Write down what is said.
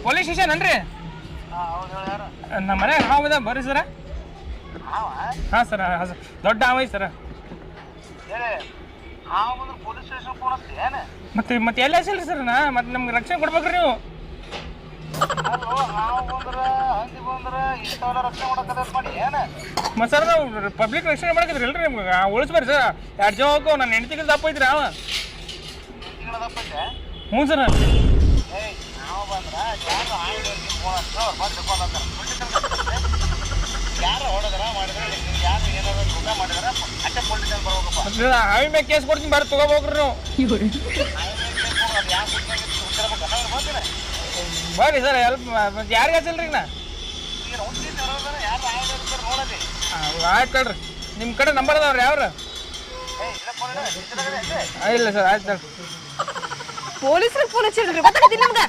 Police station ಅನ್ರಿ? ನಮ್ಮ ಮನ್ಯಾಗ ಹಾವು ಇದೆ ಬರ್ರಿ ಸರ. ಹಾಂ ಸರ್, ದೊಡ್ಡ ಹಾವು ಐತಿ ಸರ. ಮತ್ತೆ ಎಲ್ಲಿ ಹಸಿಲ್ರಿ ಸರ್? ಮತ್ತೆ ನಮ್ಗೆ ರಕ್ಷಣೆ ಕೊಡ್ಬೇಕ್ರಿ ನೀವು. ಮತ್ತೆ ಸರ್ ನಾವು ಪಬ್ಲಿಕ್ ರಕ್ಷಣೆ ಮಾಡಕಿದ್ರಿ ಇಲ್ರಿ ನಿಮ್ಗೆ ಉಳಿಸ್ಬಾರಿ ಸರ್. 2 ಜನ ಹೋಗೋ ನನ್ನ ಹೆಂಡತಿಗೆ ದಪ್ಪ ಐತ್ರಿ ಅವ. ಹ್ಞೂ ಸರ್. ಹಾವಿ ಮ್ಯಾಗ ಕೇಸ್ ಕೊಡ್ತೀನಿ ಬರ್ರಿ ತಗೋಬೋಗ್ರಿ ನೀವು. ಬರ್ರಿ ಸರ್ ಹೆಲ್ಪ್. ಮತ್ತೆ ಯಾರಿಗೆ ಹಚ್ಚಲ್ರಿ ನಾ? ಆಯ್ತು ಕಳ್ರಿ. ನಿಮ್ಮ ಕಡೆ ನಂಬರ್ ಅದಾವ್ರಿ ಯಾವ್ರು? ಇಲ್ಲ ಸರ್, ಆಯ್ತು. ಪೊಲೀಸರಿಗೆ ಫೋನ್ ಹಚ್ಚಿದ್ರಿ ಗೊತ್ತಾಗತ್ತಿ ನಮ್ಗೆ.